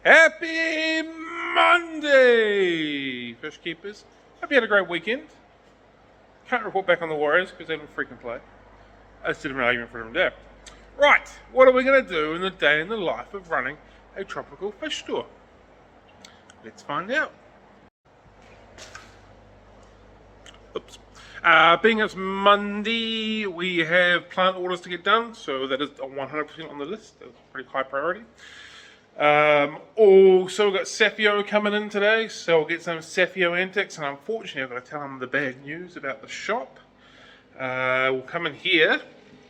Happy Monday, fish keepers. Hope you had a great weekend. Can't report back on the Warriors because they didn't freaking play. I still have an argument for them there. Right, what are we going to do in the day in the life of running a tropical fish store? Let's find out. Oops. Being it's Monday, we have plant orders to get done, so that is 100% on the list. That's pretty high priority. Also, we've got Saffio coming in today, so we'll get some Saffio antics, and unfortunately, I've got to tell him the bad news about the shop. We'll come in here.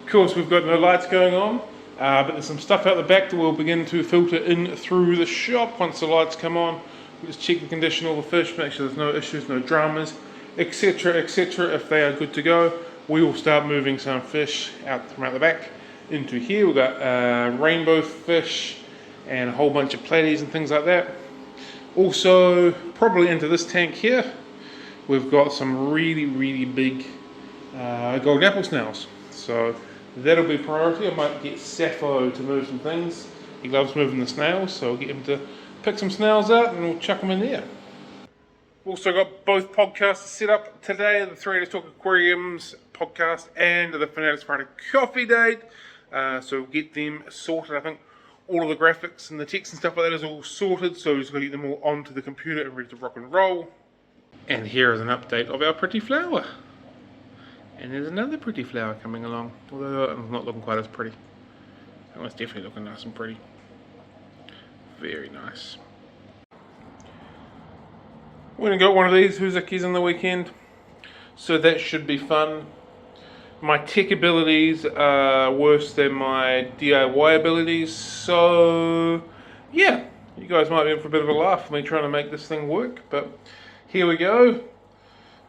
Of course, we've got no lights going on, but there's some stuff out the back that will begin to filter in through the shop once the lights come on. We'll just check the condition of the fish, make sure there's no issues, no dramas, etc, etc. If they are good to go, we will start moving some fish out from out the back into here. We've got rainbow fish and a whole bunch of platies and things like that. Also, probably into this tank here, we've got some really big golden apple snails. So that'll be priority. I might get Saffo to move some things. He loves moving the snails, so I'll get him to pick some snails out and we'll chuck them in there. Also got both podcasts set up today, the Three Let's Talk Aquariums podcast and the Fanatics Friday Coffee Date. So we'll get them sorted. I think all of the graphics and the text and stuff like that is all sorted, so we're just going to get them all onto the computer and ready to rock and roll. And here is an update of our pretty flower. And there's another pretty flower coming along, although it's not looking quite as pretty. That one's definitely looking nice and pretty. Very nice. We're going to got one of these Huzakis on the weekend, so that should be fun. My tech abilities are worse than my DIY abilities, so yeah, you guys might be in for a bit of a laugh for me trying to make this thing work, but here we go.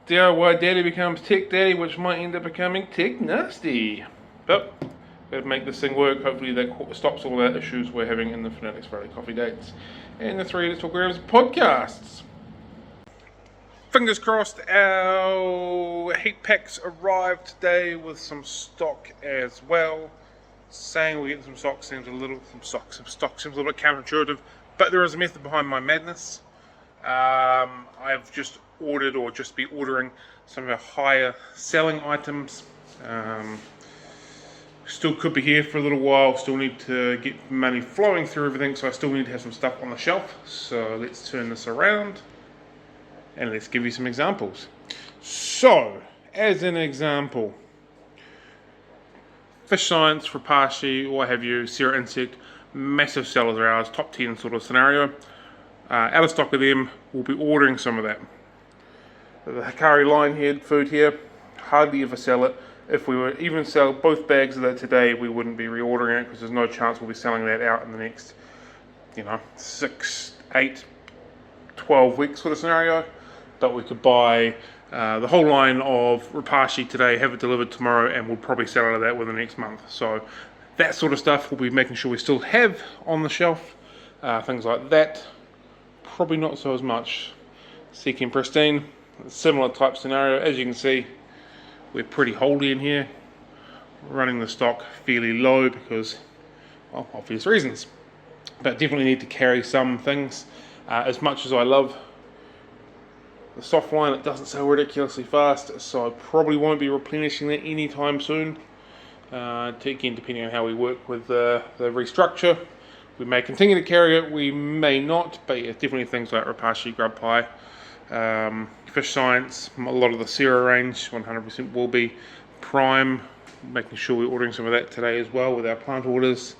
DIY daddy becomes tech daddy, which might end up becoming tech nasty. But gotta make this thing work. Hopefully that stops all the issues we're having in the Fanatics Friday Coffee Dates and the Three Let's Talk Aquariums podcasts. Fingers crossed, our heat packs arrived today with some stock as well. Saying we're getting some stock seems a little bit counterintuitive, but there is a method behind my madness. I've just ordered or just be ordering some of our higher selling items. Still could be here for a little while, still need to get money flowing through everything, so I still need to have some stuff on the shelf. So let's turn this around and let's give you some examples. So, as an example, Fish Science, Rapashi, or what have you, Sierra Insect, massive sellers of ours, top 10 sort of scenario. Out of stock of them, we'll be ordering some of that. The Hikari Linehead food here, hardly ever sell it. If we were even sell both bags of that today, we wouldn't be reordering it because there's no chance we'll be selling that out in the next, 6, 8, 12 weeks sort of scenario. But we could buy the whole line of Rapashi today, have it delivered tomorrow, and we'll probably sell out of that within the next month. So that sort of stuff we'll be making sure we still have on the shelf. Things like that, probably not so as much. Seeking Pristine, similar type scenario. As you can see, we're pretty holdy in here, running the stock fairly low because, well, obvious reasons. But definitely need to carry some things. As much as I love the soft line, it doesn't sell ridiculously fast, so I probably won't be replenishing that anytime soon. Again, depending on how we work with the restructure, we may continue to carry it, we may not, but yeah, definitely things like Rapashi, Grub Pie, Fish Science, a lot of the Sierra range 100% will be prime, making sure we're ordering some of that today as well with our plant orders.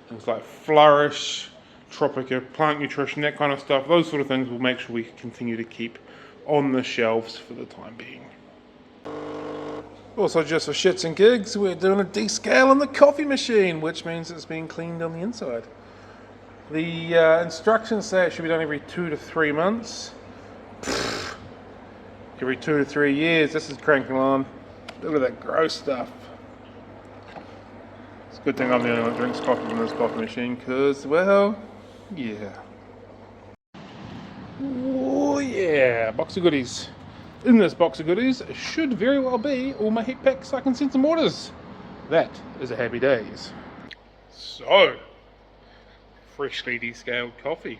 Things like Flourish, Tropica, Plant Nutrition, that kind of stuff, those sort of things we'll make sure we continue to keep on the shelves for the time being. Also, just for shits and gigs, we're doing a descale on the coffee machine, which means it's being cleaned on the inside. The instructions say it should be done every 2 to 3 months. Every 2 to 3 years, this is cranking on. Look at that gross stuff. It's a good thing I'm the only one that drinks coffee from this coffee machine, because, well, yeah. Oh yeah, box of goodies. In this box of goodies should very well be all my heat packs I can send some orders. That is a happy days. So, freshly descaled coffee.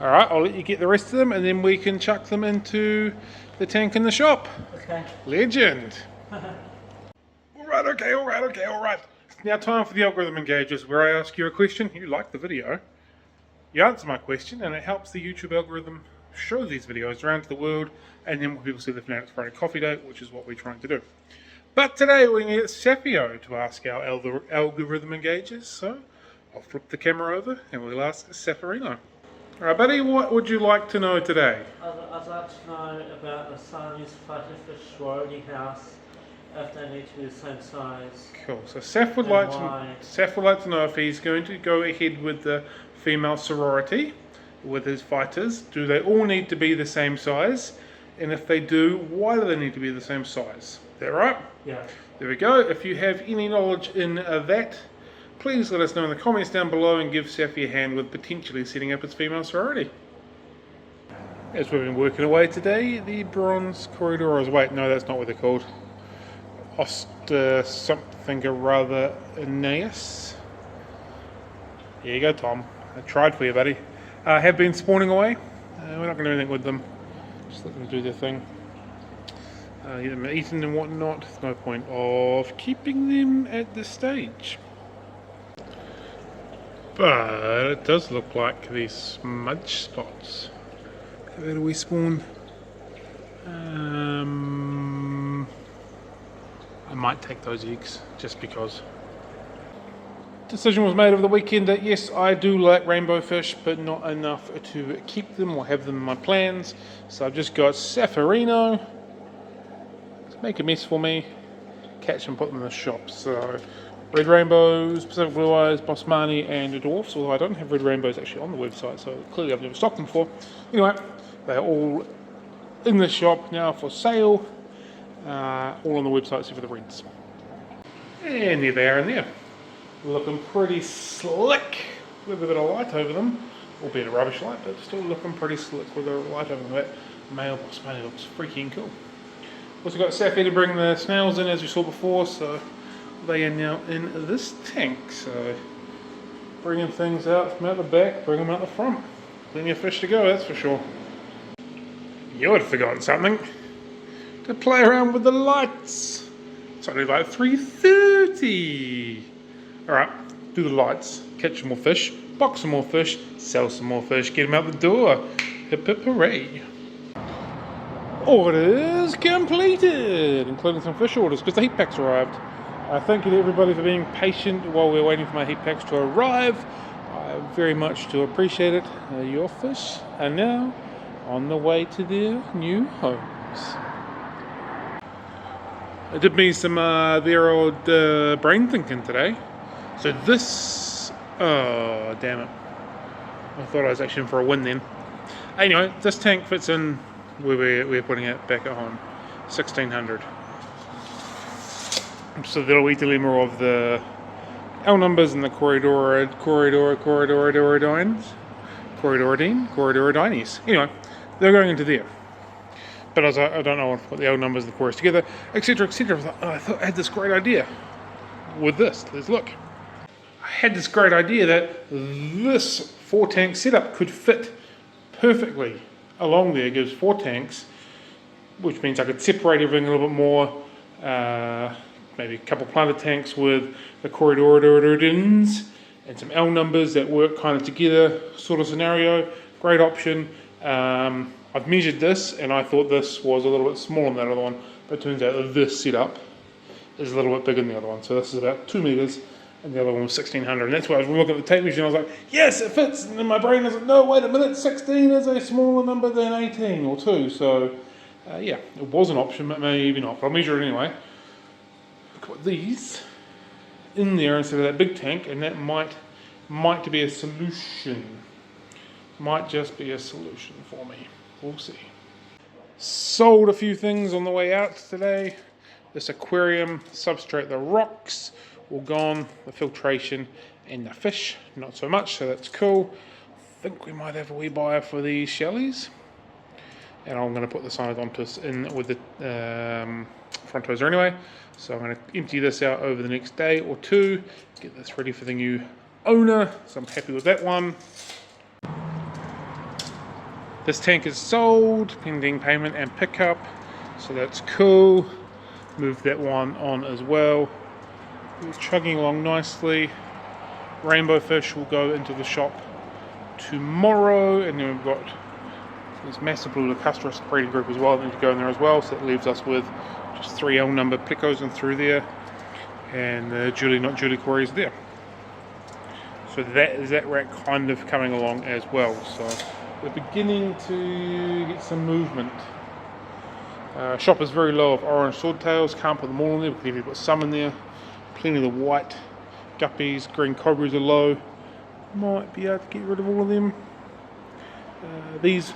Alright, I'll let you get the rest of them and then we can chuck them into the tank in the shop. Okay. Legend. Alright, alright. It's now time for the algorithm engages where I ask you a question, you like the video, you answer my question, and it helps the YouTube algorithm show these videos around to the world, and then when people see the Fanatics Friday Coffee Date, which is what we're trying to do. But today we're going to get Saffio to ask our algorithm engages, so I'll flip the camera over and we'll ask Saffarino. Alright buddy, what would you like to know today? I'd like to know about the Siamese fighterfish sorority house, if they need to be the same size. Cool, so Saff would like to know if he's going to go ahead with the female sorority with his fighters. Do they all need to be the same size? And if they do, why do they need to be the same size? Is that right? Yeah. There we go. If you have any knowledge in that, please let us know in the comments down below and give Saffy a hand with potentially setting up his female sorority. As we've been working away today, the bronze corridors. Wait, no, that's not what they're called. Something or rather Aeneas. There you go, Tom. I tried for you, buddy. Have been spawning away. We're not going to do anything with them. Just let them do their thing. Get them eaten and whatnot. There's no point of keeping them at this stage. But it does look like these smudge spots. Where do we spawn? I might take those eggs just because. Decision was made over the weekend that yes, I do like rainbow fish, but not enough to keep them or have them in my plans. So I've just got Saffarino. Let's make a mess for me. Catch and put them in the shop. So red rainbows, Pacific blue eyes, Bosmani, and dwarfs. Although I don't have red rainbows actually on the website, so clearly I've never stocked them before. Anyway, they're all in the shop now for sale. All on the website except for the reds. And there they are in there. Looking pretty slick with a bit of light over them, albeit a rubbish light, but still looking pretty slick with a light over them. That male Bosmani looks freaking cool. Also got Saffy to bring the snails in as we saw before, so they are now in this tank. So bringing things out from out the back, bring them out the front. Plenty of fish to go, that's for sure. You had forgotten something. To play around with the lights. It's only like 3:30. Alright, do the lights, catch some more fish, box some more fish, sell some more fish, get them out the door. Hip hip hooray. Orders completed, including some fish orders because the heat packs arrived. Thank you to everybody for being patient while we're waiting for my heat packs to arrive. I very much do appreciate it. Your fish are now on the way to their new homes. I did me some their old brain thinking today. So this, oh damn it, I thought I was actually in for a win then. Anyway, this tank fits in where we're putting it back at home, 1600. So that'll be dilemma of the L numbers and the corridoridines. Anyway, they're going into there. But as I don't know what the L numbers and the chorus together, etc, etc. I thought I had this great idea with this. Let's look. I had this great idea that this 4-tank setup could fit perfectly along there. It gives 4 tanks, which means I could separate everything a little bit more. Maybe a couple planted tanks with the corridoridines and some L numbers that work kind of together sort of scenario. Great option. I've measured this and I thought this was a little bit smaller than that other one, but it turns out that this setup is a little bit bigger than the other one. So this is about 2 meters and the other one was 1600. And that's why I was looking at the tape measure and I was like, yes, it fits. And then my brain was like, no, wait a minute, 16 is a smaller number than 18 or 2. So yeah, it was an option, but maybe not. But I'll measure it anyway. Put these in there instead of that big tank, and that might be a solution. Might just be a solution for me. We'll see. Sold a few things on the way out today. This aquarium, substrate, the rocks, all gone. The filtration and the fish, not so much, so that's cool. I think we might have a wee buyer for these shellies. And I'm going to put the Cyanodontus in with the frontoser anyway. So I'm going to empty this out over the next day or two, get this ready for the new owner. So I'm happy with that one. This tank is sold, pending payment and pickup, so that's cool. Move that one on as well. It's chugging along nicely. Rainbow fish will go into the shop tomorrow, and then we've got this massive blue aquarist breeding group as well that need to go in there as well, so that leaves us with just 3 L number plecos in through there, and the Julie not Julie quarries there. So that is that rack kind of coming along as well, so we're beginning to get some movement. Shop is very low of orange swordtails, can't put them all in there, we can even put some in there. Plenty of the white guppies, green cobras are low, might be able to get rid of all of them. These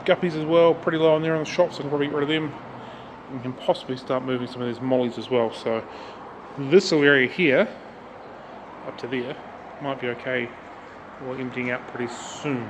guppies as well, pretty low on there on the shop, so I can probably get rid of them. We can possibly start moving some of these mollies as well, so this little area here, up to there, might be okay. We're emptying out pretty soon.